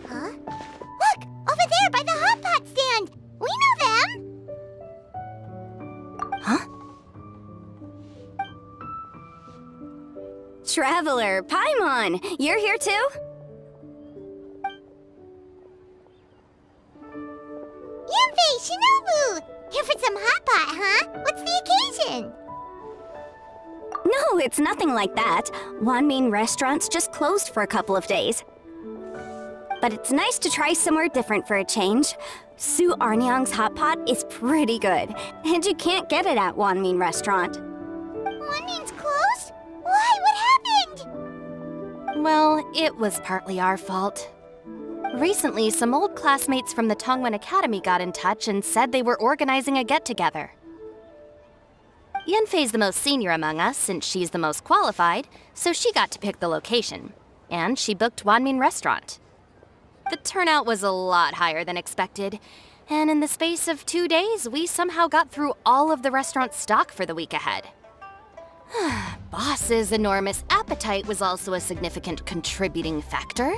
Huh? Look! Over there by the hot pot stand! We know them! Huh? Traveler, Paimon, you're here too? Yanfei, Shinobu! Here for some hot pot, huh? What's the occasion? No, it's nothing like that. Wanmin restaurant's just closed for a couple of days. But it's nice to try somewhere different for a change. Su Arnyang's hot pot is pretty good, and you can't get it at Wanmin restaurant. Wanmin's closed? Why? What happened? Well, it was partly our fault. Recently, some old classmates from the Tongwen Academy got in touch and said they were organizing a get-together. Yanfei's the most senior among us, since she's the most qualified, so she got to pick the location. And she booked Wanmin Restaurant. The turnout was a lot higher than expected, and in the space of 2 days, we somehow got through all of the restaurant's stock for the week ahead. Boss's enormous appetite was also a significant contributing factor.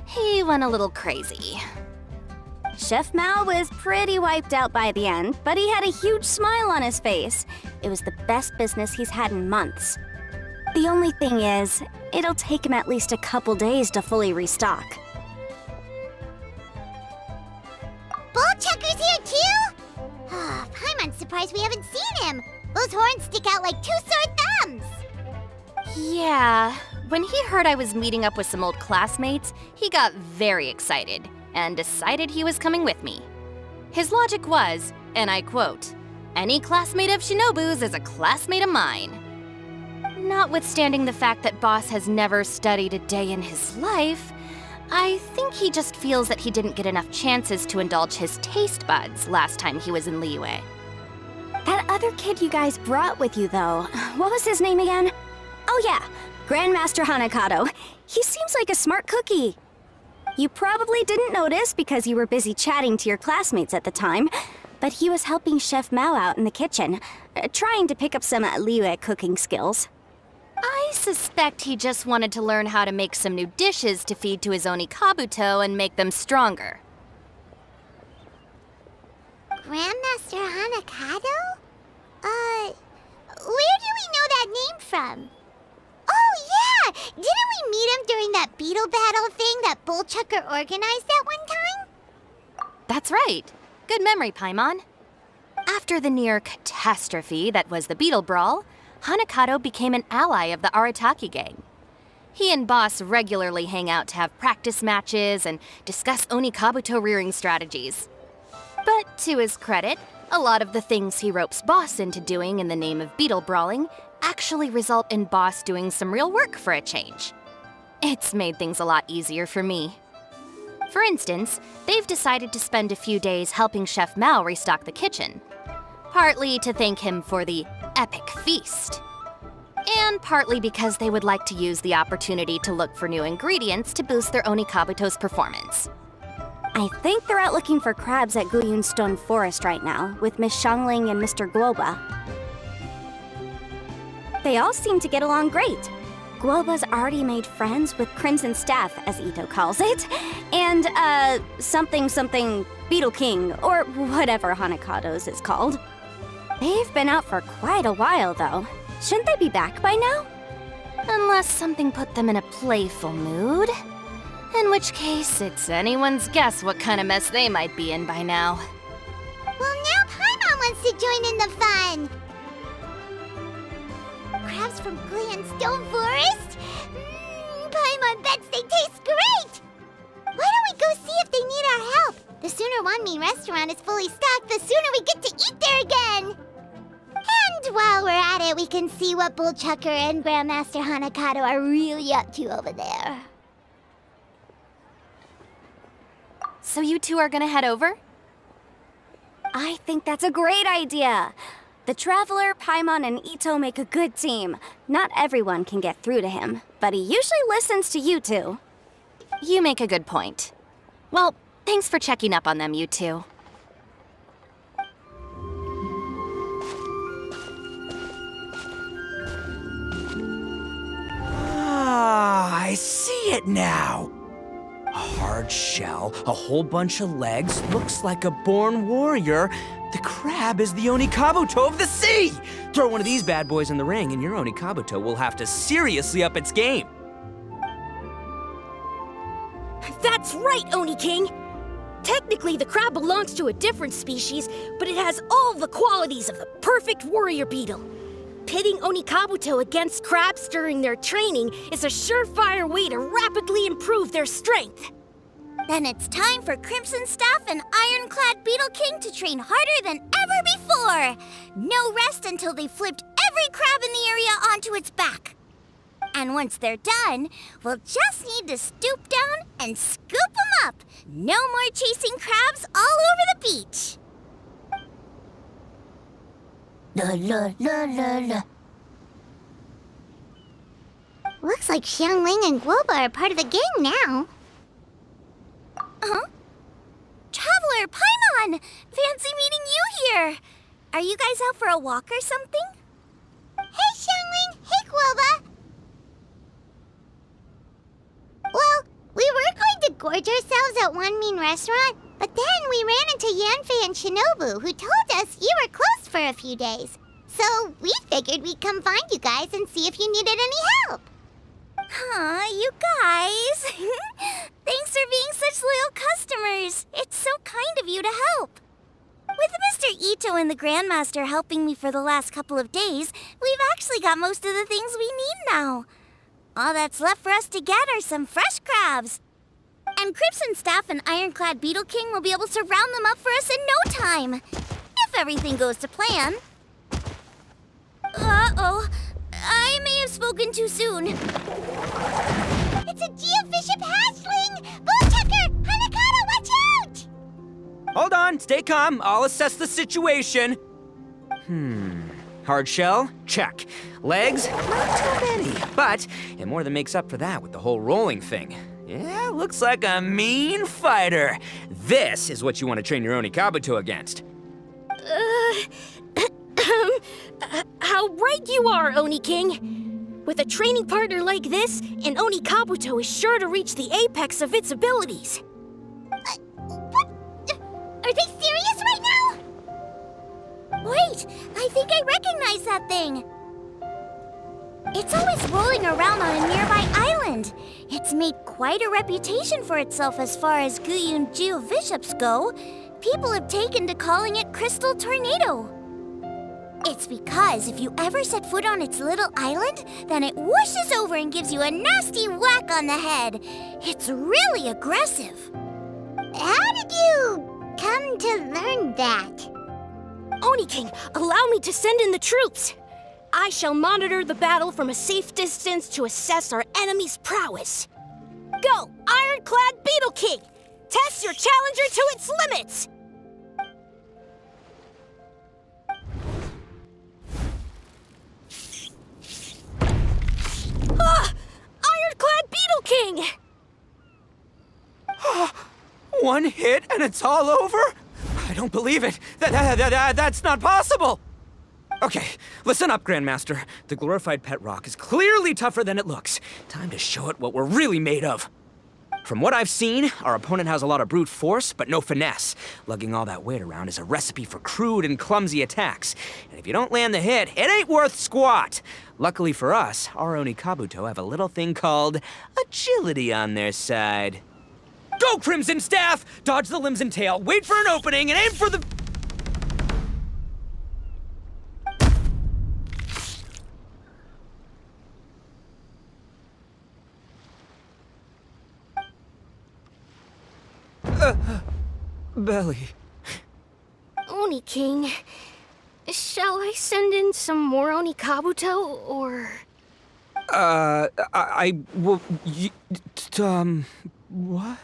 He went a little crazy. Chef Mao was pretty wiped out by the end, but he had a huge smile on his face. It was the best business he's had in months. The only thing is, it'll take him at least a couple days to fully restock. Bullchucker's here too? Paimon's surprised we haven't seen him. Those horns stick out like two sore thumbs. Yeah, when he heard I was meeting up with some old classmates, he got very excited and decided he was coming with me. His logic was, and I quote, "Any classmate of Shinobu's is a classmate of mine." Notwithstanding the fact that Boss has never studied a day in his life, I think he just feels that he didn't get enough chances to indulge his taste buds last time he was in Liyue. That other kid you guys brought with you, though, what was his name again? Oh yeah, Grandmaster Hanakado. He seems like a smart cookie. You probably didn't notice because you were busy chatting to your classmates at the time, but he was helping Chef Mao out in the kitchen, trying to pick up some Liyue cooking skills. I suspect he just wanted to learn how to make some new dishes to feed to his Onikabuto and make them stronger. Grandmaster Hanakado? Where do we know that name from? Oh, yeah! Didn't we meet him during that beetle battle thing that Bullchucker organized at one time? That's right. Good memory, Paimon. After the near catastrophe that was the beetle brawl, Hanakado became an ally of the Arataki gang. He and Boss regularly hang out to have practice matches and discuss Onikabuto rearing strategies. But to his credit, a lot of the things he ropes Boss into doing in the name of beetle brawling actually result in Boss doing some real work for a change. It's made things a lot easier for me. For instance, they've decided to spend a few days helping Chef Mao restock the kitchen. Partly to thank him for the epic feast. And partly because they would like to use the opportunity to look for new ingredients to boost their Onikabuto's performance. I think they're out looking for crabs at Guyun Stone Forest right now, with Miss Shangling and Mr. Guoba. They all seem to get along great. Guoba's already made friends with Crimson Staff, as Ito calls it, and, something Beetle King, or whatever Hanakado's is called. They've been out for quite a while, though. Shouldn't they be back by now? Unless something put them in a playful mood. In which case, it's anyone's guess what kind of mess they might be in by now. Well, now Paimon wants to join in the fun! Crabs from Guyun Stone Forest? Paimon bets they taste great! Why don't we go see if they need our help? The sooner Wanmin restaurant is fully stocked, the sooner we get to eat there again! And while we're at it, we can see what Bullchucker and Grandmaster Hanakado are really up to over there. So you two are gonna head over? I think that's a great idea. The Traveler, Paimon, and Ito make a good team. Not everyone can get through to him, but he usually listens to you two. You make a good point. Well, thanks for checking up on them, you two. it now! A hard shell, a whole bunch of legs, looks like a born warrior. The crab is the Onikabuto of the sea! Throw one of these bad boys in the ring and your Onikabuto will have to seriously up its game. That's right, Oni King! Technically, the crab belongs to a different species, but it has all the qualities of the perfect warrior beetle. Pitting Onikabuto against crabs during their training is a surefire way to rapidly improve their strength. Then it's time for Crimson Staff and Ironclad Beetle King to train harder than ever before. No rest until they've flipped every crab in the area onto its back. And once they're done, we'll just need to stoop down and scoop them up. No more chasing crabs all over the beach. La la la la la. Looks like Xiangling and Guoba are part of the gang now. Huh? Traveler, Paimon! Fancy meeting you here! Are you guys out for a walk or something? Hey, Xiangling! Hey, Guoba! Well, we were going to gorge ourselves at one mean restaurant, but then we ran into Yanfei and Shinobu, who told us you were closed for a few days. So we figured we'd come find you guys and see if you needed any help. Aw, you guys. Thanks for being such loyal customers. It's so kind of you to help. With Mr. Ito and the Grandmaster helping me for the last couple of days, we've actually got most of the things we need now. All that's left for us to get are some fresh crabs. And Crimson Staff and Ironclad Beetle King will be able to round them up for us in no time. If everything goes to plan. Uh-oh. I may have spoken too soon. It's a geofiship hatchling! Bullchucker! Hanakata, watch out! Hold on, stay calm. I'll assess the situation. Hard shell? Check. Legs? Not too many, but it more than makes up for that with the whole rolling thing. Yeah, looks like a mean fighter. This is what you want to train your Onikabuto against. How right you are, Oni King! With a training partner like this, an Onikabuto is sure to reach the apex of its abilities. What? Are they serious right now? Wait, I think I recognize that thing. It's always rolling around on a nearby island. It's made quite a reputation for itself as far as Guyun geofiships go. People have taken to calling it Crystal Tornado. It's because if you ever set foot on its little island, then it whooshes over and gives you a nasty whack on the head. It's really aggressive. How did you come to learn that? Oni King, allow me to send in the troops. I shall monitor the battle from a safe distance to assess our enemy's prowess. Go, Ironclad Beetle King! Test your challenger to its limits! Ironclad Beetle King! One hit and it's all over? I don't believe it. That's not possible. Okay, listen up, Grandmaster. The glorified pet rock is clearly tougher than it looks. Time to show it what we're really made of. From what I've seen, our opponent has a lot of brute force, but no finesse. Lugging all that weight around is a recipe for crude and clumsy attacks. And if you don't land the hit, it ain't worth squat. Luckily for us, our Onikabuto have a little thing called agility on their side. Go, Crimson Staff! Dodge the limbs and tail, wait for an opening, and aim for the... Belly. Oni King, shall I send in some more Onikabuto, or...? What?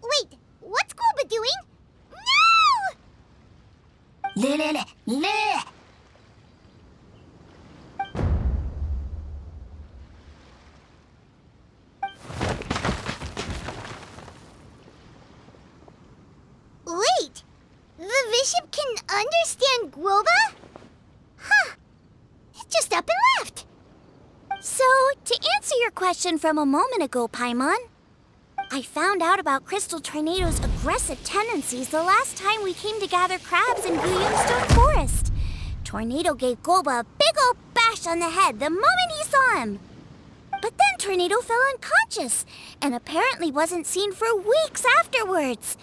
Wait, what's Guoba doing? No! Wait, the Bishop can understand Guoba? Huh. just up and left. So, to answer your question from a moment ago, Paimon, I found out about Crystal Tornado's aggressive tendencies the last time we came to gather crabs in Guyunstone Forest. Tornado gave Golba a big old bash on the head the moment he saw him. But then Tornado fell unconscious and apparently wasn't seen for weeks afterwards.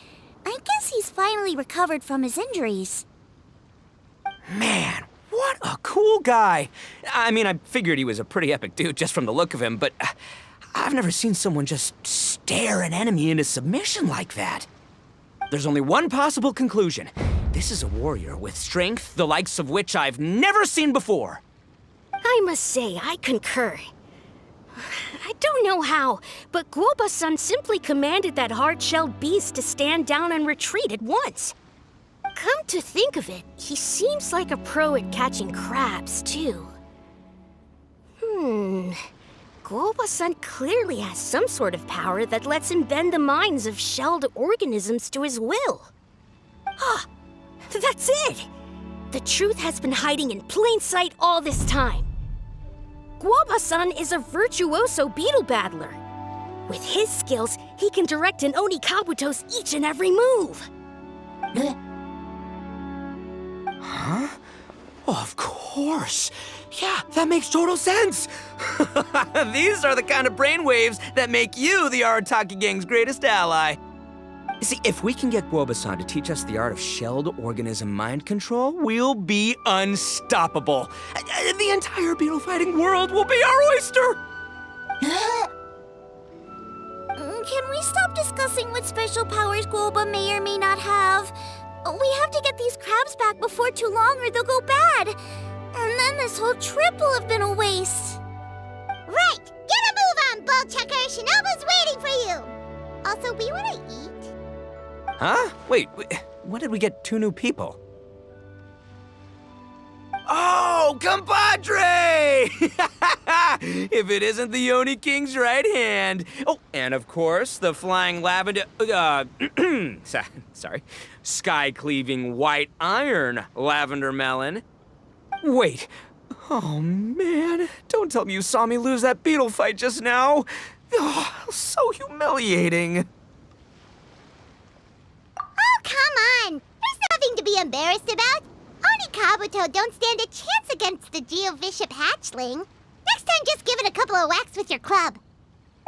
I guess he's finally recovered from his injuries. Man, what a cool guy. I mean, I figured he was a pretty epic dude just from the look of him, but I've never seen someone just stare an enemy into submission like that. There's only one possible conclusion. This is a warrior with strength, the likes of which I've never seen before. I must say, I concur. I don't know how, but Guoba-san simply commanded that hard-shelled beast to stand down and retreat at once. Come to think of it, he seems like a pro at catching crabs, too. Guoba-san clearly has some sort of power that lets him bend the minds of shelled organisms to his will. Ah, that's it! The truth has been hiding in plain sight all this time. Guoba-san is a virtuoso beetle battler. With his skills, he can direct an Oni Kabuto's each and every move. Huh? Oh, of course. Yeah, that makes total sense. These are the kind of brainwaves that make you the Arataki Gang's greatest ally. You see, if we can get Guoba-san to teach us the art of shelled organism mind control, we'll be unstoppable. The entire beetle fighting world will be our oyster. Can we stop discussing what special powers Guoba may or may not have? We have to get these crabs back before too long or they'll go bad. And then this whole trip will have been a waste. Right! Get a move on, Bullchucker! Shinobu's waiting for you! Also, we want to eat. Huh? Wait, when did we get 2 new people? Oh, compadre! If it isn't the Oni King's right hand. Oh, and of course, the flying lavender, sorry, sky-cleaving white iron lavender melon. Wait, oh man, don't tell me you saw me lose that beetle fight just now. Oh, so humiliating. Oh, come on! There's nothing to be embarrassed about. Oni Kabuto don't stand a chance against the Geovishap hatchling. Next time, just give it a couple of whacks with your club.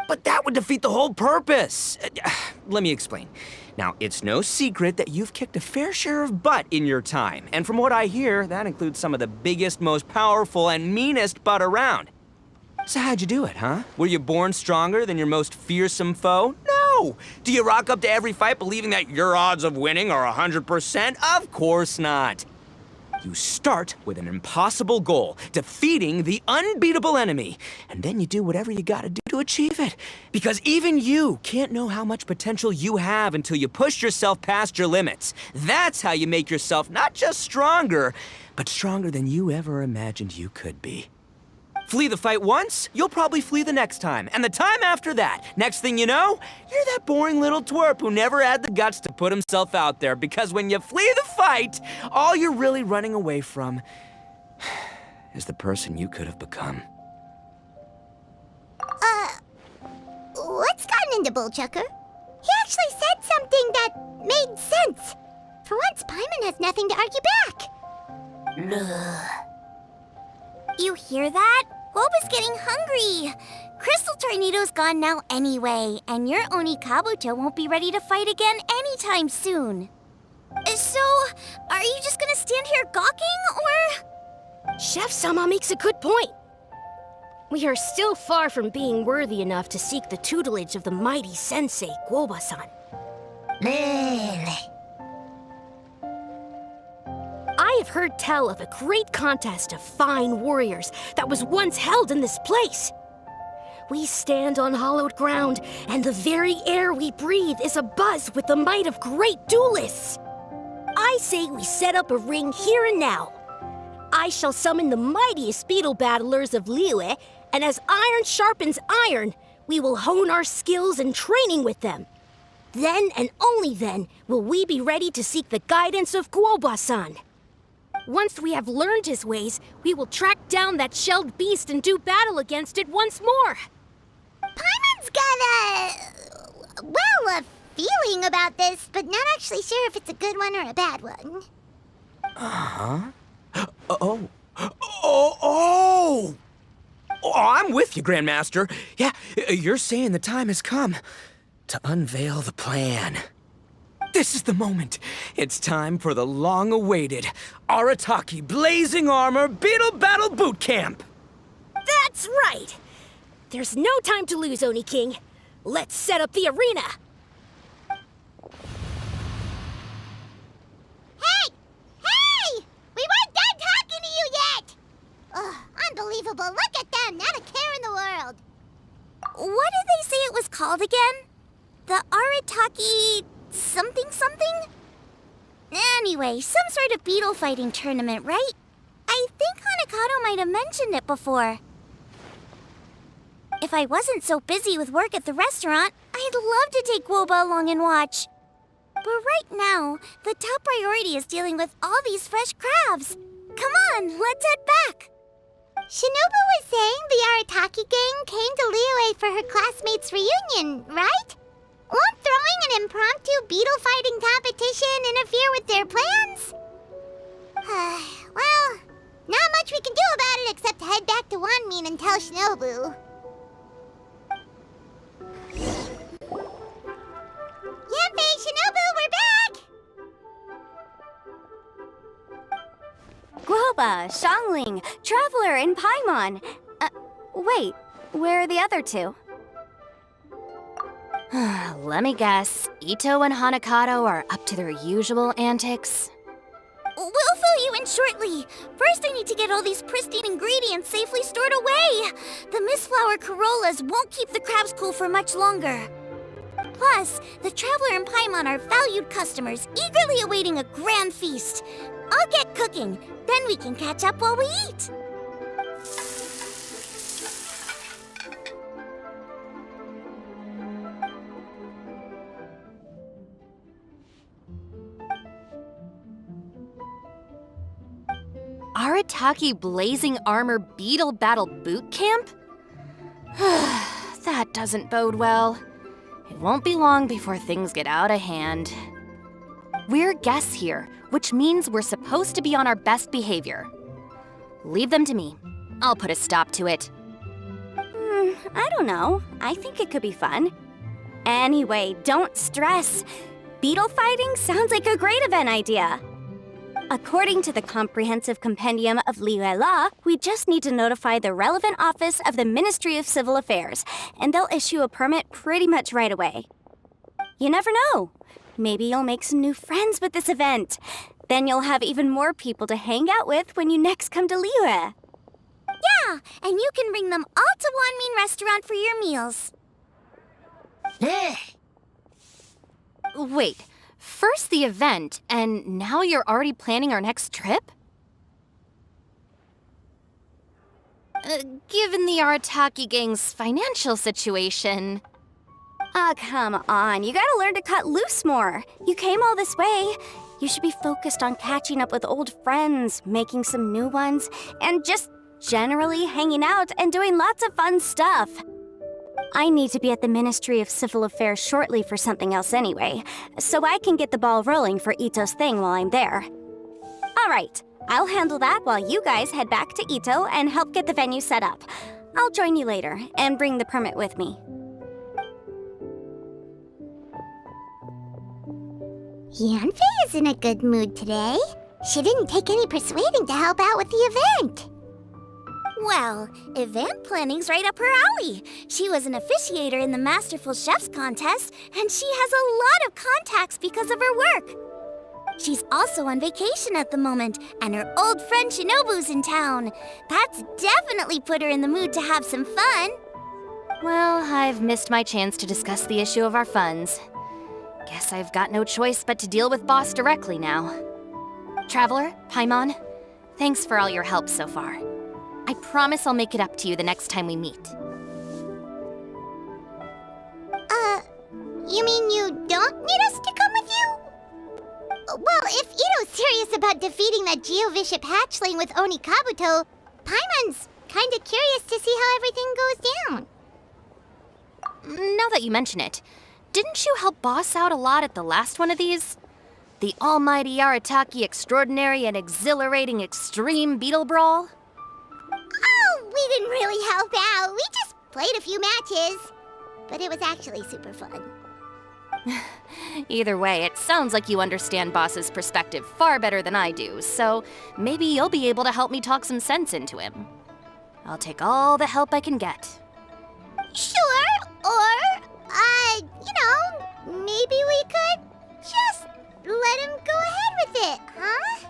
But that would defeat the whole purpose. Let me explain. Now, it's no secret that you've kicked a fair share of butt in your time. And from what I hear, that includes some of the biggest, most powerful, and meanest butt around. So how'd you do it, huh? Were you born stronger than your most fearsome foe? No! Do you rock up to every fight believing that your odds of winning are 100%? Of course not. You start with an impossible goal, defeating the unbeatable enemy, and then you do whatever you gotta do to achieve it. Because even you can't know how much potential you have until you push yourself past your limits. That's how you make yourself not just stronger, but stronger than you ever imagined you could be. Flee the fight once, you'll probably flee the next time, and the time after that. Next thing you know, you're that boring little twerp who never had the guts to put himself out there, because when you flee the fight, all you're really running away from is the person you could have become. What's gotten into Bullchucker? He actually said something that made sense. For once, Paimon has nothing to argue back. You hear that? Guoba's getting hungry. Crystal Tornado's gone now anyway, and your Oni Kabuto won't be ready to fight again anytime soon. So, are you just gonna stand here gawking, or...? Chef-sama makes a good point. We are still far from being worthy enough to seek the tutelage of the mighty sensei, Guoba-san. I have heard tell of a great contest of fine warriors that was once held in this place. We stand on hallowed ground, and the very air we breathe is abuzz with the might of great duelists. I say we set up a ring here and now. I shall summon the mightiest beetle battlers of Liyue, and as iron sharpens iron, we will hone our skills and training with them. Then and only then will we be ready to seek the guidance of Guoba-san. Once we have learned his ways, we will track down that shelled beast and do battle against it once more. Paimon's got a feeling about this, but not actually sure if it's a good one or a bad one. Oh. Oh, I'm with you, Grandmaster. Yeah, you're saying the time has come to unveil the plan. This is the moment. It's time for the long-awaited Arataki Blazing Armor Beetle Battle Boot Camp. That's right! There's no time to lose, Oni King. Let's set up the arena. Hey! Hey! We weren't done talking to you yet! Ugh, unbelievable. Look at them. Not a care in the world. What did they say it was called again? The Arataki something? Anyway, some sort of beetle fighting tournament, right? I think Hanakato might have mentioned it before. If I wasn't so busy with work at the restaurant, I'd love to take Woba along and watch. But right now, the top priority is dealing with all these fresh crabs. Come on, let's head back. Shinobu was saying the Arataki gang came to Liyue for her classmates' reunion, right? Won't throwing an impromptu beetle fighting competition interfere with their plans? Well, not much we can do about it except head back to Wanmin and tell Shinobu. Yanfei, Shinobu, we're back! Guoba, Xiangling, Traveler, and Paimon. Wait, where are the other two? Let me guess. Ito and Hanakato are up to their usual antics. We'll fill you in shortly. First, I need to get all these pristine ingredients safely stored away. The Mistflower Corollas won't keep the crabs cool for much longer. Plus, the Traveler and Paimon are valued customers, eagerly awaiting a grand feast. I'll get cooking, then we can catch up while we eat. Arataki Blazing Armor Beetle Battle Boot Camp? That doesn't bode well. It won't be long before things get out of hand. We're guests here, which means we're supposed to be on our best behavior. Leave them to me. I'll put a stop to it. I don't know. I think it could be fun. Anyway, don't stress. Beetle fighting sounds like a great event idea. According to the Comprehensive Compendium of Liyue Law, we just need to notify the relevant office of the Ministry of Civil Affairs, and they'll issue a permit pretty much right away. You never know. Maybe you'll make some new friends with this event. Then you'll have even more people to hang out with when you next come to Liyue. Yeah, and you can bring them all to Wanmin Restaurant for your meals. Wait, first the event, and now you're already planning our next trip? Given the Arataki gang's financial situation... Ah, come on. You gotta learn to cut loose more. You came all this way. You should be focused on catching up with old friends, making some new ones, and just generally hanging out and doing lots of fun stuff. I need to be at the Ministry of Civil Affairs shortly for something else anyway, so I can get the ball rolling for Ito's thing while I'm there. All right, I'll handle that while you guys head back to Ito and help get the venue set up. I'll join you later and bring the permit with me. Yanfei is in a good mood today. She didn't take any persuading to help out with the event. Well, event planning's right up her alley. She was an officiator in the Masterful Chefs contest, and she has a lot of contacts because of her work. She's also on vacation at the moment, and her old friend Shinobu's in town. That's definitely put her in the mood to have some fun. Well, I've missed my chance to discuss the issue of our funds. Guess I've got no choice but to deal with Boss directly now. Traveler, Paimon, thanks for all your help so far. I promise I'll make it up to you the next time we meet. You mean you don't need us to come with you? Well, if Ito's serious serious about defeating that Geovishap hatchling with Oni Kabuto, Paimon's kinda curious to see how everything goes down. Now that you mention it, didn't you help Boss out a lot at the last one of these? The almighty Arataki extraordinary and exhilarating extreme beetle brawl? Oh, we didn't really help out. We just played a few matches. But it was actually super fun. Either way, it sounds like you understand Boss's perspective far better than I do, so maybe you'll be able to help me talk some sense into him. I'll take all the help I can get. Sure, or, maybe we could just let him go ahead with it, huh?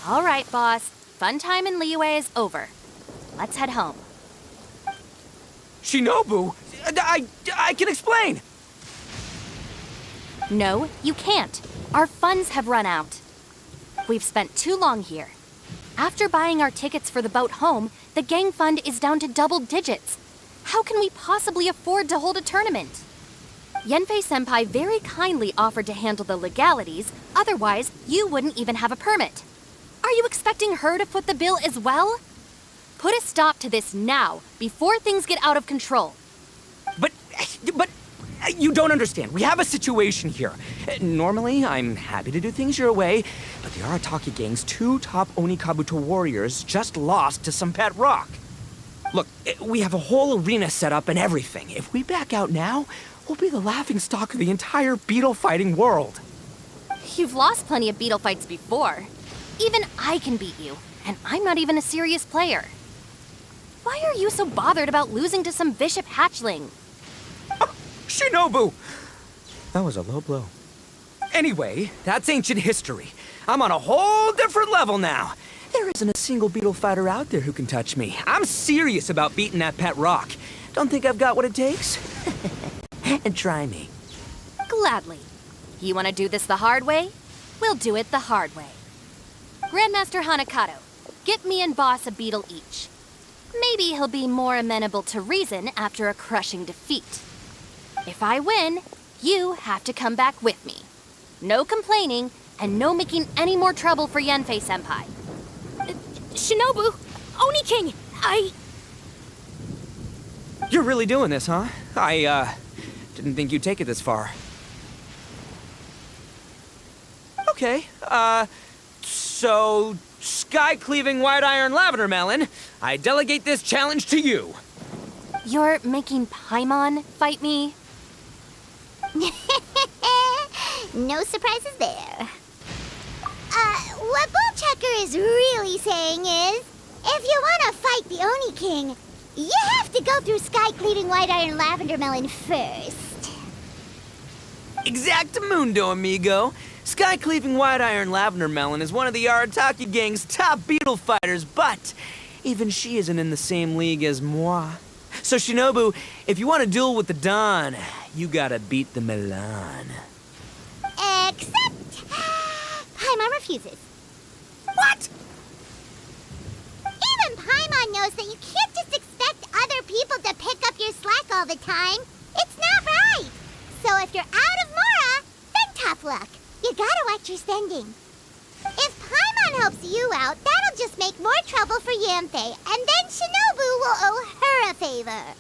All right, Boss. Fun time in Liyue is over. Let's head home. Shinobu, I can explain. No, you can't. Our funds have run out. We've spent too long here. After buying our tickets for the boat home, the gang fund is down to double digits. How can we possibly afford to hold a tournament? Yenfei-senpai very kindly offered to handle the legalities, otherwise you wouldn't even have a permit. Are you expecting her to foot the bill as well? Put a stop to this now, before things get out of control. But you don't understand. We have a situation here. Normally, I'm happy to do things your way, but the Arataki gang's 2 top Oni Kabuto warriors just lost to some pet rock. Look, we have a whole arena set up and everything. If we back out now, we'll be the laughingstock of the entire beetle fighting world. You've lost plenty of beetle fights before. Even I can beat you, and I'm not even a serious player. Why are you so bothered about losing to some Bishop hatchling? Shinobu! That was a low blow. Anyway, that's ancient history. I'm on a whole different level now. There isn't a single beetle fighter out there who can touch me. I'm serious about beating that pet rock. Don't think I've got what it takes? And try me. Gladly. You want to do this the hard way? We'll do it the hard way. Grandmaster Hanakato, get me and Boss a beetle each. Maybe he'll be more amenable to reason after a crushing defeat. If I win, you have to come back with me. No complaining, and no making any more trouble for Yenfei-senpai. Shinobu! Oni King! You're really doing this, huh? I didn't think you'd take it this far. Okay, so, sky-cleaving white iron lavender melon, I delegate this challenge to you. You're making Paimon fight me? No surprises there. What Bullchecker is really saying is, if you want to fight the Oni King, you have to go through sky-cleaving white iron lavender melon first. Exactamundo, amigo. Sky-cleaving white iron lavender melon is one of the Arataki gang's top beetle fighters, but even she isn't in the same league as moi. So Shinobu, if you want to duel with the Don, you gotta beat the Milan. Except... Paimon refuses. What? Even Paimon knows that you can't just expect other people to pick up your slack all the time. It's not right. So if you're out of Mora, then tough luck. You gotta watch your spending. If Paimon helps you out, that'll just make more trouble for Yanfei, and then Shinobu will owe her a favor.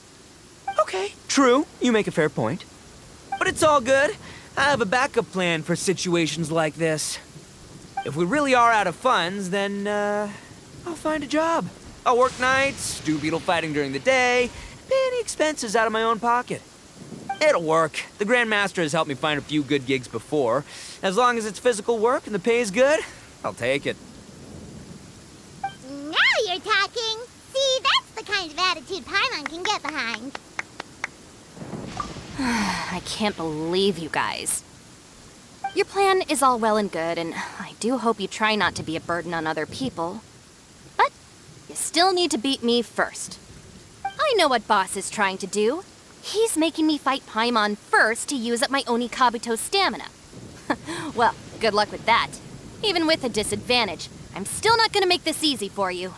Okay, true. You make a fair point. But it's all good. I have a backup plan for situations like this. If we really are out of funds, then, I'll find a job. I'll work nights, do beetle fighting during the day, pay any expenses out of my own pocket. It'll work. The Grandmaster has helped me find a few good gigs before. As long as it's physical work and the pay is good, I'll take it. Now you're talking. See, that's the kind of attitude Paimon can get behind. I can't believe you guys. Your plan is all well and good, and I do hope you try not to be a burden on other people. But you still need to beat me first. I know what Boss is trying to do. He's making me fight Paimon first to use up my Oni Kabuto stamina. Well, good luck with that. Even with a disadvantage, I'm still not gonna make this easy for you.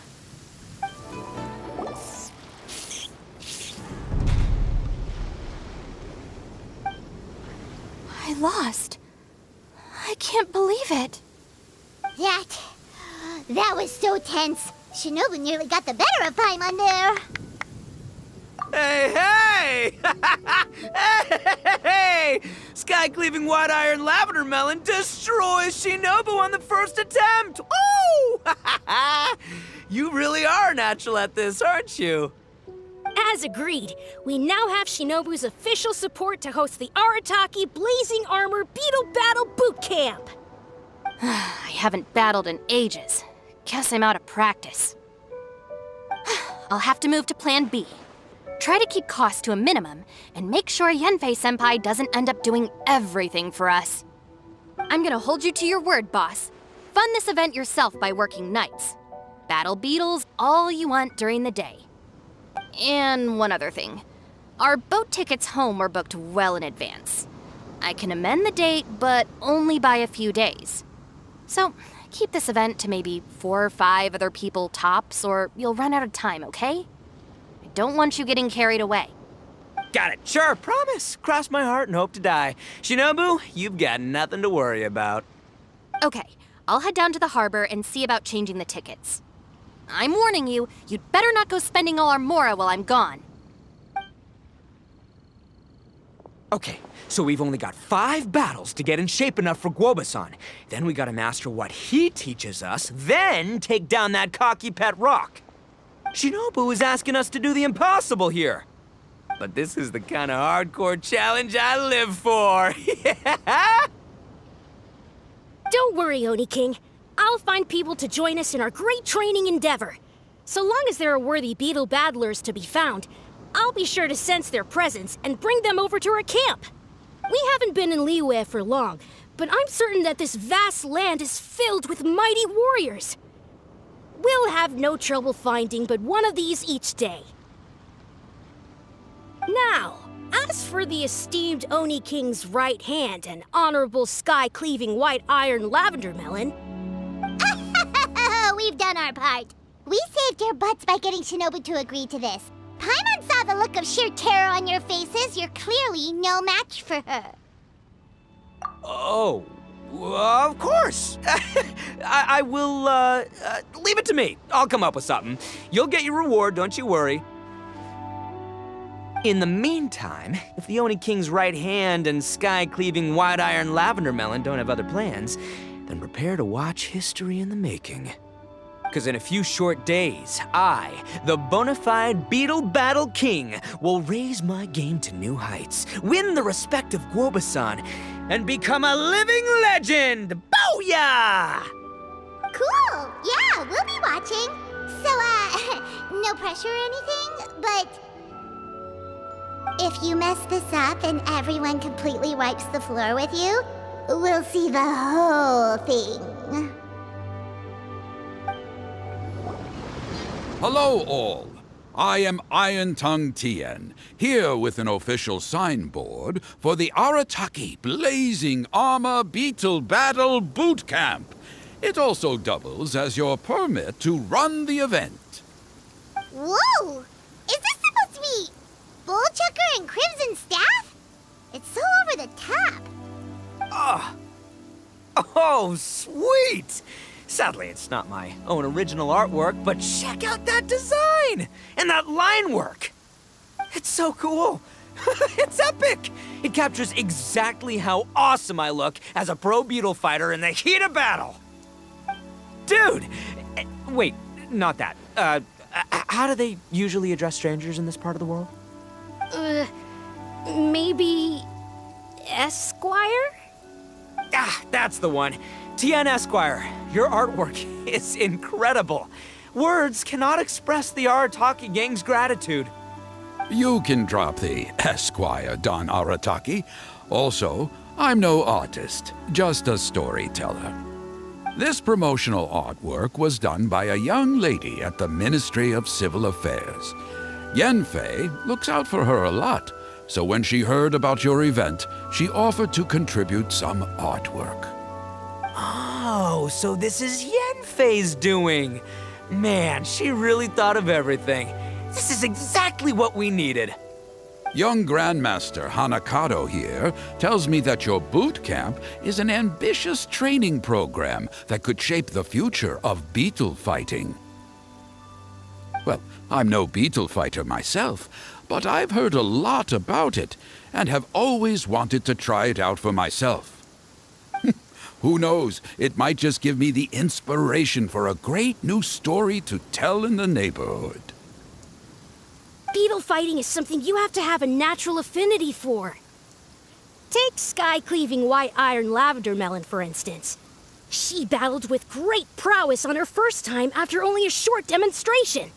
I lost. I can't believe it. That was so tense. Shinobu nearly got the better of Paimon there. Hey! Hey! Sky-cleaving white iron lavender melon destroys Shinobu on the first attempt! Woo! You really are natural at this, aren't you? As agreed, we now have Shinobu's official support to host the Arataki Blazing Armor Beetle Battle Boot Camp. I haven't battled in ages. Guess I'm out of practice. I'll have to move to Plan B. Try to keep costs to a minimum, and make sure Yanfei-senpai doesn't end up doing everything for us. I'm gonna hold you to your word, boss. Fund this event yourself by working nights. Battle beetles all you want during the day. And one other thing. Our boat tickets home were booked well in advance. I can amend the date, but only by a few days. So, keep this event to maybe 4 or 5 other people tops, or you'll run out of time, okay? I don't want you getting carried away. Got it. Sure, promise. Cross my heart and hope to die. Shinobu, you've got nothing to worry about. Okay, I'll head down to the harbor and see about changing the tickets. I'm warning you, you'd better not go spending all our mora while I'm gone. Okay, so we've only got 5 battles to get in shape enough for Guoba-san. Then we gotta master what he teaches us, then take down that cocky pet rock. Shinobu is asking us to do the impossible here. But this is the kind of hardcore challenge I live for. Yeah! Don't worry, Oni King. I'll find people to join us in our great training endeavor. So long as there are worthy beetle battlers to be found, I'll be sure to sense their presence and bring them over to our camp. We haven't been in Liyue for long, but I'm certain that this vast land is filled with mighty warriors. We'll have no trouble finding but one of these each day. Now, as for the esteemed Oni King's right hand and honorable sky-cleaving white iron lavender melon, We've done our part. We saved your butts by getting Shinobu to agree to this. Paimon saw the look of sheer terror on your faces. You're clearly no match for her. Oh, of course. I will, leave it to me. I'll come up with something. You'll get your reward, don't you worry. In the meantime, if the Oni King's right hand and sky-cleaving white iron lavender melon don't have other plans, then prepare to watch history in the making. Because in a few short days, I, the bona fide Beetle Battle King, will raise my game to new heights, win the respect of Guoba-san, and become a living legend! Booyah! Cool. Yeah, we'll be watching. So, no pressure or anything, but if you mess this up and everyone completely wipes the floor with you, we'll see the whole thing. Hello, all. I am Iron Tongue Tien, here with an official signboard for the Arataki Blazing Armor Beetle Battle Boot Camp. It also doubles as your permit to run the event. Whoa! Is this supposed to be Bullchucker and Crimson Staff? It's so over the top. Oh, sweet! Sadly, it's not my own original artwork, but check out that design! And that line work! It's so cool! It's epic! It captures exactly how awesome I look as a pro beetle fighter in the heat of battle! Dude! Wait, not that. How do they usually address strangers in this part of the world? maybe Esquire? Ah, that's the one. Tien Esquire, your artwork is incredible. Words cannot express the Arataki gang's gratitude. You can drop the Esquire, Don Arataki. Also, I'm no artist, just a storyteller. This promotional artwork was done by a young lady at the Ministry of Civil Affairs. Yanfei looks out for her a lot, so when she heard about your event, she offered to contribute some artwork. Oh, so this is Yanfei's doing. Man, she really thought of everything. This is exactly what we needed. Young Grandmaster Hanakado here tells me that your boot camp is an ambitious training program that could shape the future of beetle fighting. Well, I'm no beetle fighter myself, but I've heard a lot about it and have always wanted to try it out for myself. Who knows, it might just give me the inspiration for a great new story to tell in the neighborhood. Beetle fighting is something you have to have a natural affinity for. Take sky-cleaving white iron lavender melon, for instance. She battled with great prowess on her first time after only a short demonstration.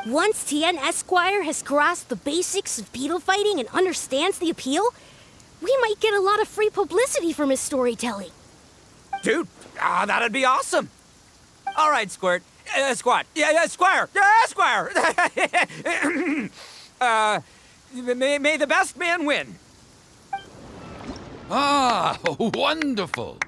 Once Tien Esquire has grasped the basics of beetle fighting and understands the appeal, we might get a lot of free publicity from his storytelling. Dude, that'd be awesome. All right, Squirt. Squat. Yeah, Squire. Yeah, Squire. May the best man win. Ah, wonderful.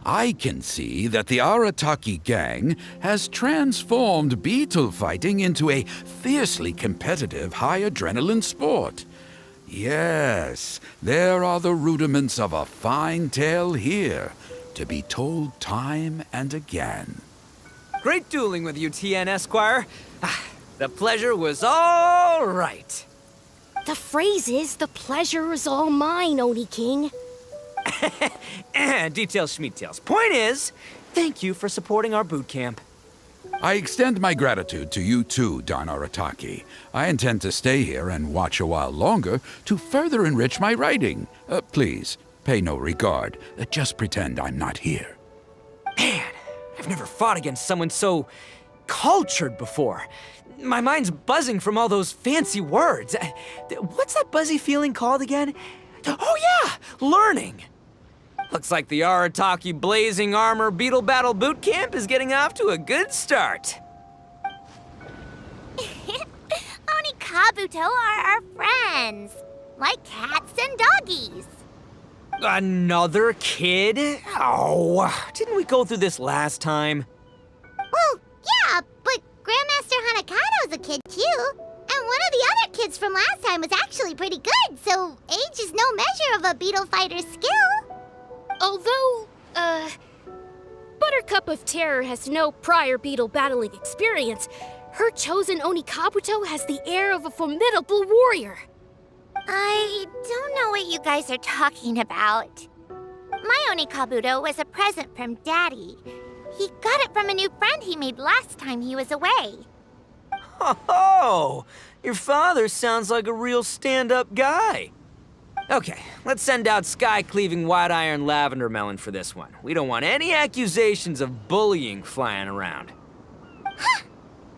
I can see that the Arataki gang has transformed beetle fighting into a fiercely competitive high-adrenaline sport. Yes, there are the rudiments of a fine tale here, to be told time and again. Great dueling with you, Tien Esquire. The pleasure was all right. The phrase is, the pleasure is all mine, Oni King. Details, schmeetails. Point is, thank you for supporting our boot camp. I extend my gratitude to you too, Don Arataki. I intend to stay here and watch a while longer to further enrich my writing. Please, pay no regard. Just pretend I'm not here. Man, I've never fought against someone so cultured before. My mind's buzzing from all those fancy words. What's that buzzy feeling called again? Oh yeah, learning. Looks like the Arataki Blazing Armor Beetle Battle Boot Camp is getting off to a good start. Oni Kabuto are our friends, like cats and doggies. Another kid? Oh, didn't we go through this last time? Well, yeah, but Grandmaster Hanakado's a kid too. And one of the other kids from last time was actually pretty good, so age is no measure of a beetle fighter's skill. Although, Buttercup of Terror has no prior beetle battling experience, her chosen Oni Kabuto has the air of a formidable warrior. I don't know what you guys are talking about. My Oni Kabuto was a present from Daddy. He got it from a new friend he made last time he was away. Oh, your father sounds like a real stand-up guy. Okay, let's send out sky-cleaving white iron lavender melon for this one. We don't want any accusations of bullying flying around. Huh!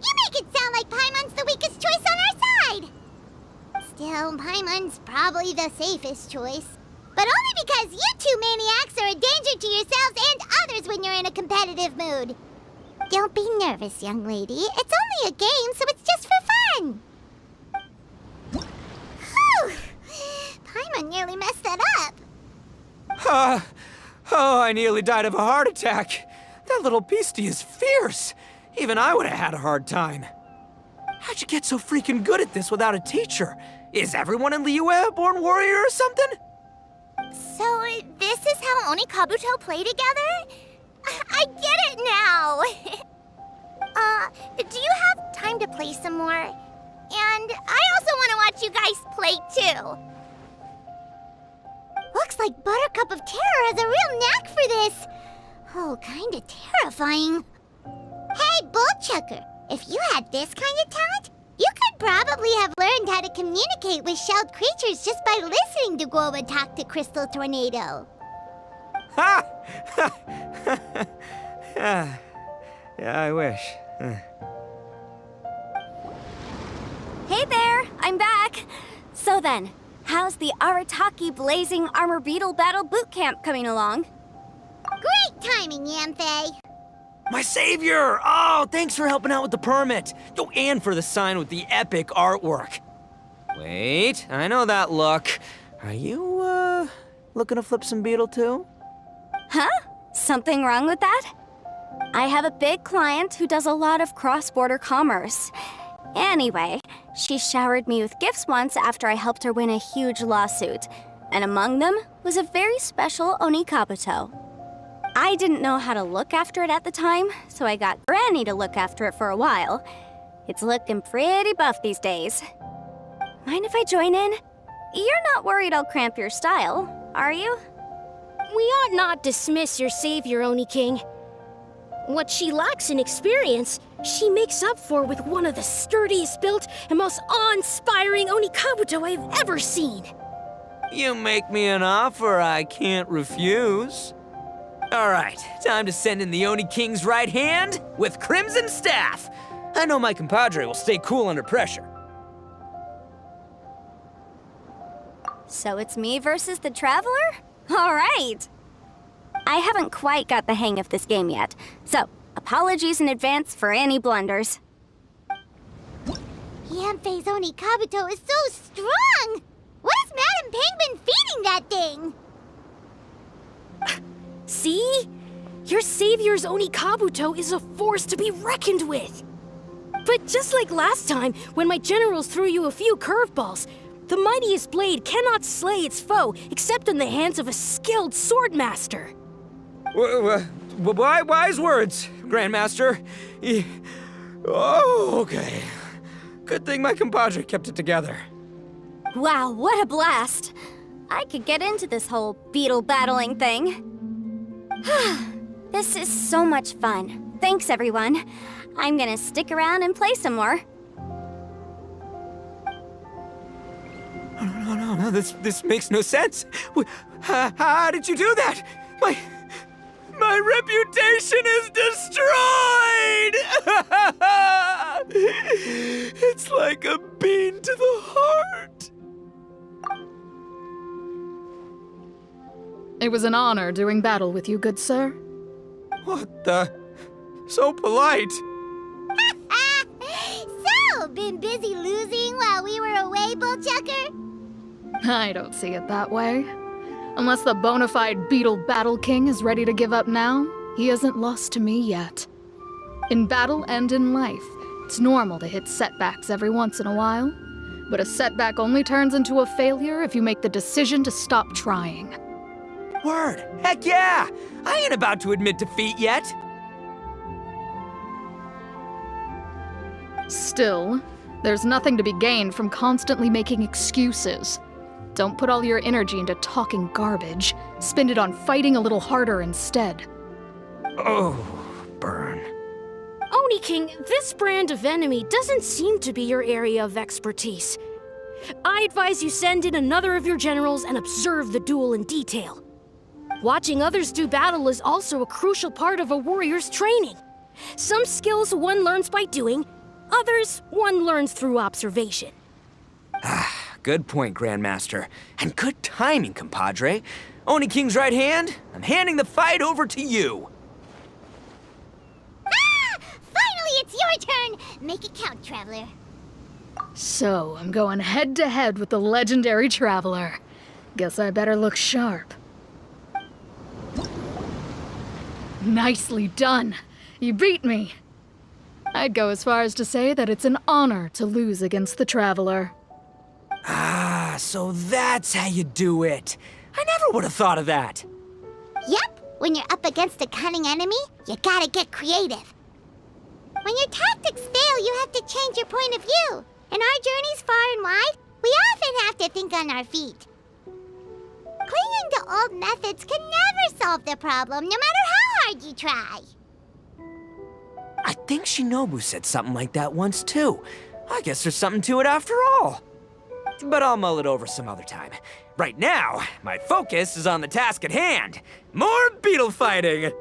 You make it sound like Paimon's the weakest choice on our side! Still, Paimon's probably the safest choice. But only because you two maniacs are a danger to yourselves and others when you're in a competitive mood. Don't be nervous, young lady. It's only a game, so it's just for fun. Whew! Paimon nearly messed that up. Oh, I nearly died of a heart attack. That little beastie is fierce. Even I would have had a hard time. How'd you get so freaking good at this without a teacher? Is everyone in Liyue a born warrior or something? So, this is how Oni Kabuto play together? I get it now! Do you have time to play some more? And I also want to watch you guys play, too. Looks like Buttercup of Terror has a real knack for this. Oh, kinda terrifying. Hey, Bullchucker, if you had this kind of talent, you could probably have learned how to communicate with shelled creatures just by listening to Guoba talk to Crystal Tornado. Ha! Yeah, I wish. Hey there, I'm back. So then, how's the Arataki Blazing Armor Beetle Battle Boot Camp coming along? Great timing, Yanthe. My savior! Oh, thanks for helping out with the permit. Oh, and for the sign with the epic artwork. Wait, I know that look. Are you, looking to flip some beetle too? Huh? Something wrong with that? I have a big client who does a lot of cross-border commerce. Anyway, she showered me with gifts once after I helped her win a huge lawsuit. And among them was a very special Onikabuto. I didn't know how to look after it at the time, so I got Granny to look after it for a while. It's looking pretty buff these days. Mind if I join in? You're not worried I'll cramp your style, are you? We ought not dismiss your savior, Oni King. What she lacks in experience, she makes up for with one of the sturdiest built and most awe-inspiring Onikabuto I've ever seen. You make me an offer I can't refuse. All right, time to send in the Oni King's right hand with Crimson Staff. I know my compadre will stay cool under pressure. So it's me versus the Traveler? All right! I haven't quite got the hang of this game yet, so apologies in advance for any blunders. Yanfei's Onikabuto is so strong! What is Madame Penguin feeding that thing? See? Your savior's Onikabuto is a force to be reckoned with. But just like last time, when my generals threw you a few curveballs, the mightiest blade cannot slay its foe except in the hands of a skilled swordmaster. Wise words, Grandmaster. Oh, okay. Good thing my compadre kept it together. Wow, what a blast! I could get into this whole beetle battling thing. This is so much fun. Thanks, everyone. I'm gonna stick around and play some more. No, this makes no sense. How did you do that? My reputation is destroyed! It's like a bean to the heart. It was an honor doing battle with you, good sir. What the? So polite. So, been busy losing while we were away, Bullchucker? I don't see it that way. Unless the bona fide Beetle Battle King is ready to give up now, he hasn't lost to me yet. In battle and in life, it's normal to hit setbacks every once in a while, but a setback only turns into a failure if you make the decision to stop trying. Word. Heck yeah! I ain't about to admit defeat yet. Still, there's nothing to be gained from constantly making excuses. Don't put all your energy into talking garbage. Spend it on fighting a little harder instead. Oh, burn. Oni King, this brand of enemy doesn't seem to be your area of expertise. I advise you send in another of your generals and observe the duel in detail. Watching others do battle is also a crucial part of a warrior's training. Some skills one learns by doing, others one learns through observation. Good point, Grandmaster. And good timing, compadre. Oni King's right hand, I'm handing the fight over to you. Finally, it's your turn! Make it count, Traveler. So, I'm going head-to-head with the legendary Traveler. Guess I better look sharp. Nicely done. You beat me. I'd go as far as to say that it's an honor to lose against the Traveler. So that's how you do it. I never would have thought of that. Yep, when you're up against a cunning enemy, you gotta get creative. When your tactics fail, you have to change your point of view. In our journeys far and wide, we often have to think on our feet. Clinging to old methods can never solve the problem, no matter how hard you try. I think Shinobu said something like that once, too. I guess there's something to it after all. But I'll mull it over some other time. Right now, my focus is on the task at hand. More beetle fighting!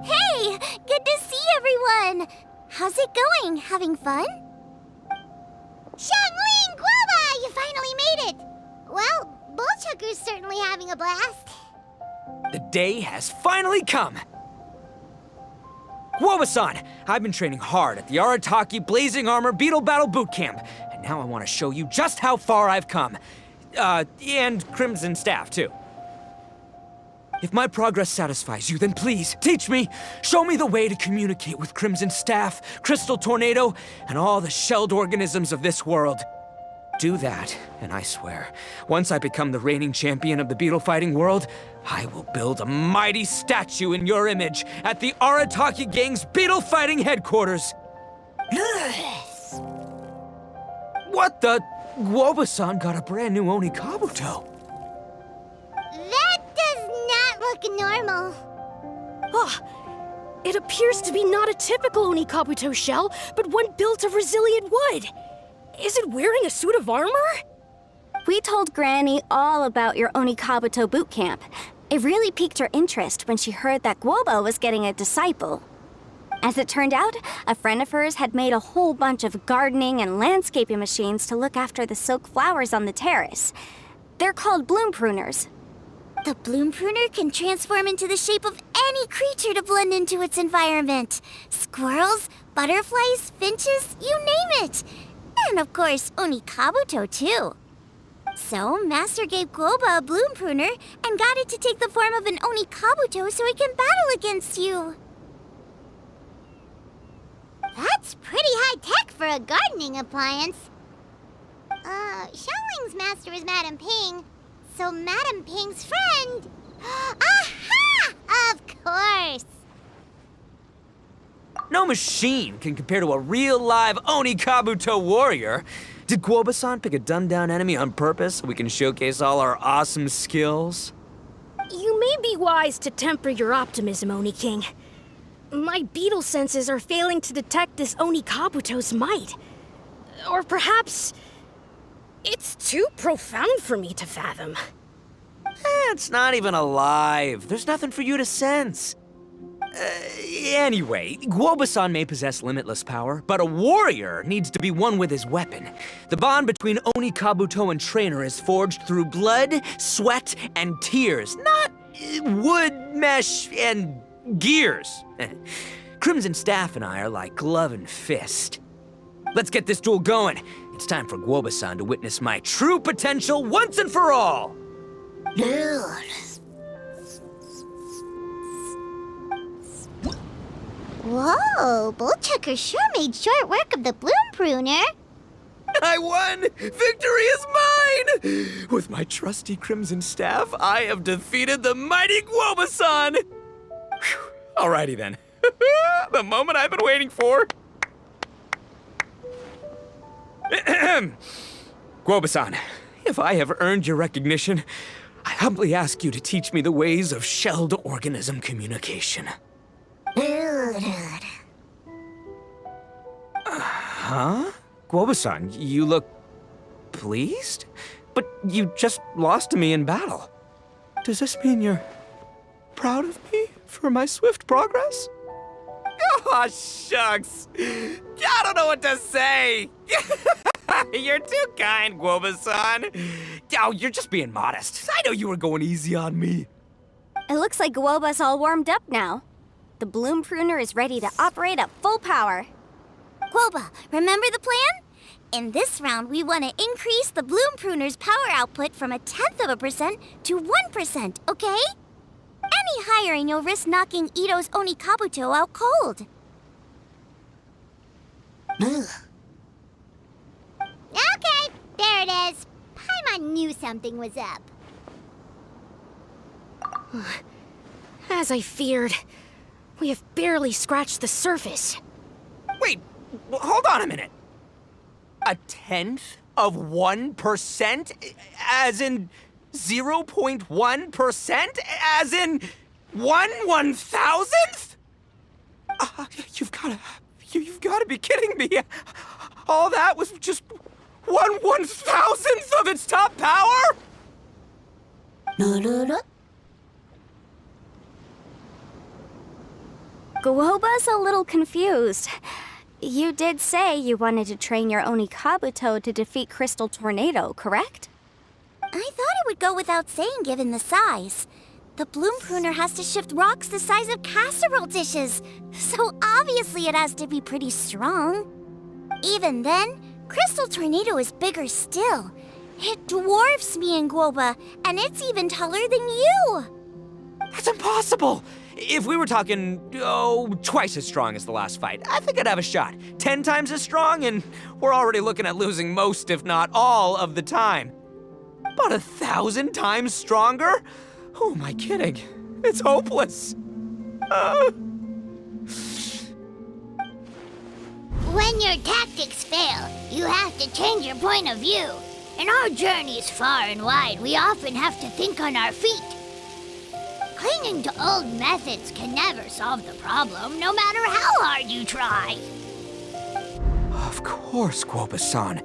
Hey, good to see everyone! How's it going? Having fun? Xiangling Guava, you finally made it! Well, Bullchucker's certainly having a blast. The day has finally come! Guava-san, I've been training hard at the Arataki Blazing Armor Beetle Battle Boot Camp, and now I want to show you just how far I've come. And Crimson Staff, too. If my progress satisfies you, then please, teach me. Show me the way to communicate with Crimson Staff, Crystal Tornado, and all the shelled organisms of this world. Do that, and I swear, once I become the reigning champion of the beetle fighting world, I will build a mighty statue in your image at the Arataki Gang's beetle fighting headquarters. What the? Guoba-san got a brand new Oni Kabuto. That does not look normal. It appears to be not a typical Oni Kabuto shell, but one built of resilient wood. Is it wearing a suit of armor? We told Granny all about your Oni Kabuto boot camp. It really piqued her interest when she heard that Guoba was getting a disciple. As it turned out, a friend of hers had made a whole bunch of gardening and landscaping machines to look after the silk flowers on the terrace. They're called bloom pruners. The bloom pruner can transform into the shape of any creature to blend into its environment. Squirrels, butterflies, finches, you name it. And of course, Oni Kabuto too. So, Master gave Guoba a bloom pruner and got it to take the form of an Oni Kabuto so it can battle against you. That's pretty high-tech for a gardening appliance. Xiaoling's master is Madame Ping, so Madame Ping's friend... Aha! Of course! No machine can compare to a real live Oni Kabuto warrior. Did Guoba-san pick a dumbed-down enemy on purpose so we can showcase all our awesome skills? You may be wise to temper your optimism, Oni King. My beetle senses are failing to detect this Oni Kabuto's might. Or perhaps... it's too profound for me to fathom. It's not even alive. There's nothing for you to sense. Anyway, Guoba-san may possess limitless power, but a warrior needs to be one with his weapon. The bond between Oni Kabuto and trainer is forged through blood, sweat, and tears, not wood, mesh, and gears. Crimson Staff and I are like glove and fist. Let's get this duel going. It's time for Guoba-san to witness my true potential once and for all. Whoa, Bullchucker sure made short work of the bloom pruner. I won! Victory is mine! With my trusty Crimson Staff, I have defeated the mighty Guoba-san! Whew. Alrighty then. The moment I've been waiting for. Guoba-san, if I have earned your recognition, I humbly ask you to teach me the ways of shelled organism communication. Huh? Guoba-san, you look pleased? But you just lost to me in battle. Does this mean you're proud of me for my swift progress? Oh, shucks. I don't know what to say. You're too kind, Guoba-san. Oh, you're just being modest. I know you were going easy on me. It looks like Guoba's all warmed up now. The bloom pruner is ready to operate at full power. Guoba, remember the plan? In this round, we want to increase the bloom pruner's power output from 0.1% to 1%, okay? Any higher and you'll risk knocking Ito's Oni Kabuto out cold. Okay, there it is. Paimon knew something was up. As I feared, we have barely scratched the surface. Wait, hold on a minute. 0.1%? As in 0.1%? As in 1/1000th? You've gotta be kidding me. All that was just 1/1000th of its top power? Guoba's a little confused. You did say you wanted to train your Oni Kabuto to defeat Crystal Tornado, correct? I thought it would go without saying given the size. The bloom pruner has to shift rocks the size of casserole dishes, so obviously it has to be pretty strong. Even then, Crystal Tornado is bigger still. It dwarfs me and Guoba, and it's even taller than you. That's impossible! If we were talking, twice as strong as the last fight, I think I'd have a shot. 10 times as strong, and we're already looking at losing most, if not all, of the time. But 1,000 times stronger? Who am I kidding? It's hopeless. When your tactics fail, you have to change your point of view. In our journeys far and wide, we often have to think on our feet. Clinging to old methods can never solve the problem, no matter how hard you try. Of course, Guoba-san.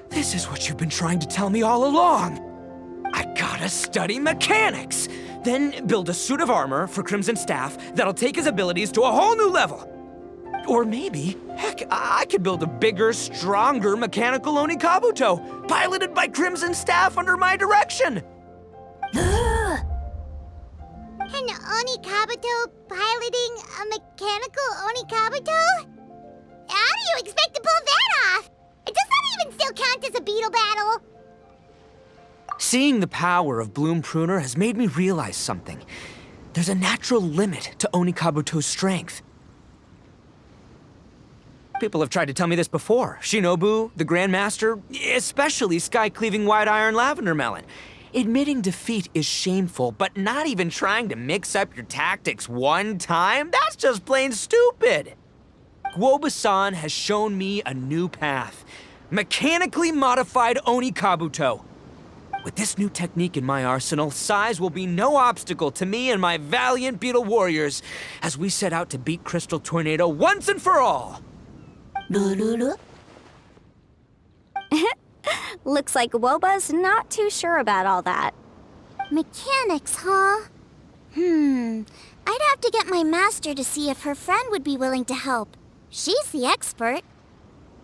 This is what you've been trying to tell me all along. I gotta study mechanics, then build a suit of armor for Crimson Staff that'll take his abilities to a whole new level. Or maybe, heck, I could build a bigger, stronger mechanical Onikabuto, piloted by Crimson Staff under my direction. An Onikabuto piloting a mechanical Onikabuto? How do you expect to pull that off? Does that even still count as a beetle battle? Seeing the power of Bloom Pruner has made me realize something. There's a natural limit to Onikabuto's strength. People have tried to tell me this before. Shinobu, the Grandmaster, especially Sky-Cleaving White Iron Lavender Melon. Admitting defeat is shameful, but not even trying to mix up your tactics one time? That's just plain stupid! Guoba-san has shown me a new path. Mechanically modified Onikabuto. With this new technique in my arsenal, size will be no obstacle to me and my valiant beetle warriors as we set out to beat Crystal Tornado once and for all! Looks like Woba's not too sure about all that. Mechanics, huh? I'd have to get my master to see if her friend would be willing to help. She's the expert.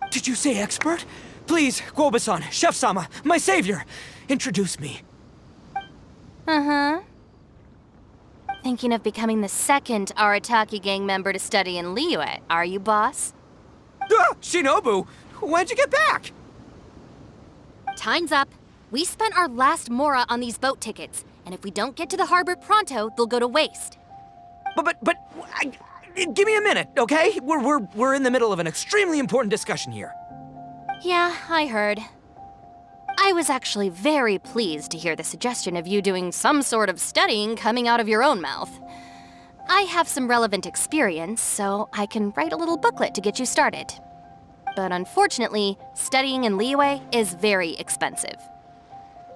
Did you say expert? Please, Guoba-san, Chef-sama, my savior, introduce me. Uh-huh. Thinking of becoming the second Arataki gang member to study in Liyue, are you, boss? Shinobu, when'd you get back? Time's up. We spent our last mora on these boat tickets, and if we don't get to the harbor pronto, they'll go to waste. Give me a minute, okay? We're in the middle of an extremely important discussion here. Yeah, I heard. I was actually very pleased to hear the suggestion of you doing some sort of studying coming out of your own mouth. I have some relevant experience, so I can write a little booklet to get you started. But unfortunately, studying in Liyue is very expensive.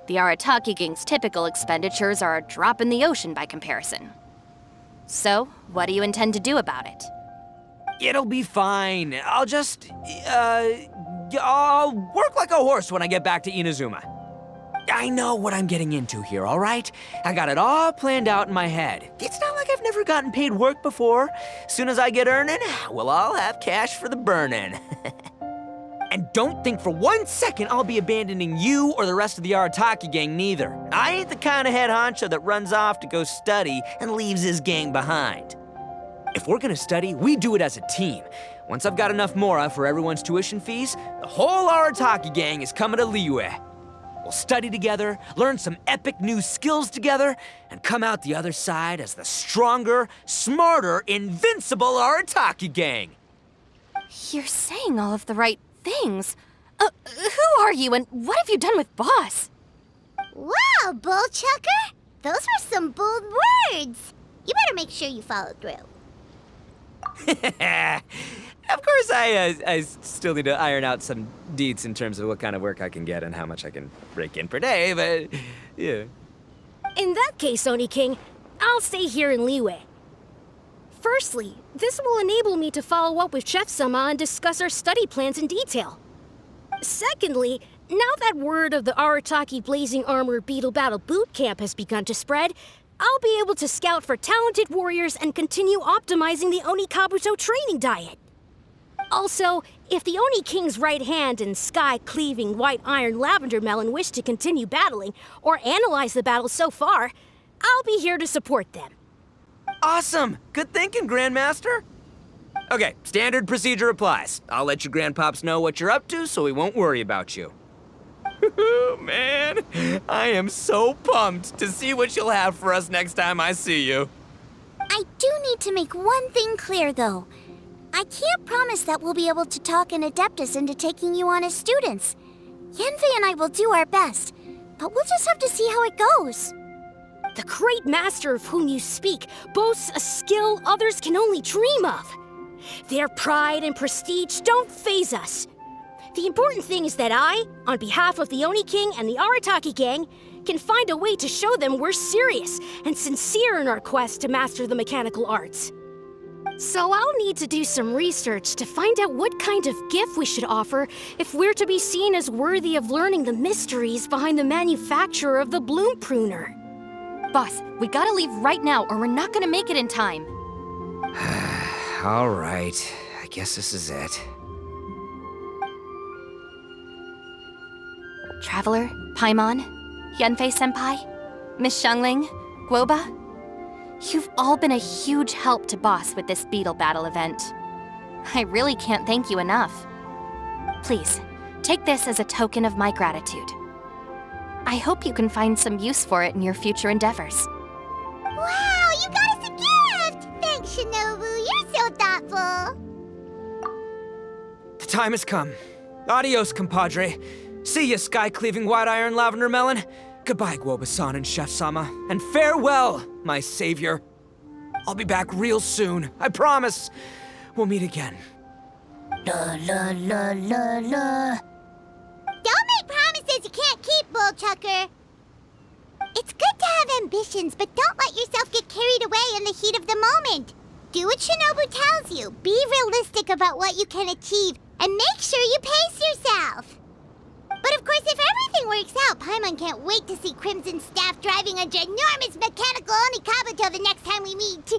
The Arataki gang's typical expenditures are a drop in the ocean by comparison. So, what do you intend to do about it? It'll be fine. I'll just, I'll work like a horse when I get back to Inazuma. I know what I'm getting into here, all right? I got it all planned out in my head. It's not like I've never gotten paid work before. Soon as I get earning, we'll all have cash for the burning. And don't think for 1 second I'll be abandoning you or the rest of the Arataki gang neither. I ain't the kind of head honcho that runs off to go study and leaves his gang behind. If we're gonna study, we do it as a team. Once I've got enough mora for everyone's tuition fees, the whole Arataki gang is coming to Liyue. We'll study together, learn some epic new skills together, and come out the other side as the stronger, smarter, invincible Arataki gang. You're saying all of the right things. Who are you and what have you done with Boss? Wow, Bullchucker! Those were some bold words. You better make sure you follow through. Of course, I still need to iron out some deets in terms of what kind of work I can get and how much I can rake in per day, but yeah. In that case, Oni King, I'll stay here in Liyue. Firstly, this will enable me to follow up with Chef-sama and discuss our study plans in detail. Secondly, now that word of the Arataki Blazing Armor Beetle Battle Boot Camp has begun to spread, I'll be able to scout for talented warriors and continue optimizing the Onikabuto training diet. Also, if the Oni King's right hand and Sky-Cleaving White Iron Lavender Melon wish to continue battling or analyze the battle so far, I'll be here to support them. Awesome! Good thinking, Grandmaster! Okay, standard procedure applies. I'll let your grandpops know what you're up to so we won't worry about you. Man, I am so pumped to see what you'll have for us next time I see you. I do need to make one thing clear, though. I can't promise that we'll be able to talk an Adeptus into taking you on as students. Yanfei and I will do our best, but we'll just have to see how it goes. The great master of whom you speak boasts a skill others can only dream of. Their pride and prestige don't faze us. The important thing is that I, on behalf of the Oni King and the Arataki gang, can find a way to show them we're serious and sincere in our quest to master the mechanical arts. So I'll need to do some research to find out what kind of gift we should offer if we're to be seen as worthy of learning the mysteries behind the manufacture of the bloom pruner. Boss, we gotta leave right now or we're not gonna make it in time. All right, I guess this is it. Traveler, Paimon, Yanfei-senpai, Miss Xiangling, Guoba, you've all been a huge help to Boss with this beetle battle event. I really can't thank you enough. Please, take this as a token of my gratitude. I hope you can find some use for it in your future endeavors. Wow, you got us a gift! Thanks, Shinobu. You're so thoughtful. The time has come. Adios, compadre. See ya, sky-cleaving white-iron lavender melon. Goodbye, Guoba-san and Chef-sama. And farewell, my savior. I'll be back real soon, I promise. We'll meet again. La la la la la. Don't make promises you can't keep, Bullchucker. It's good to have ambitions, but don't let yourself get carried away in the heat of the moment. Do what Shinobu tells you. Be realistic about what you can achieve, and make sure you pace yourself. But of course, if everything works out, Paimon can't wait to see Crimson Staff driving a ginormous mechanical Onikabuto the next time we meet.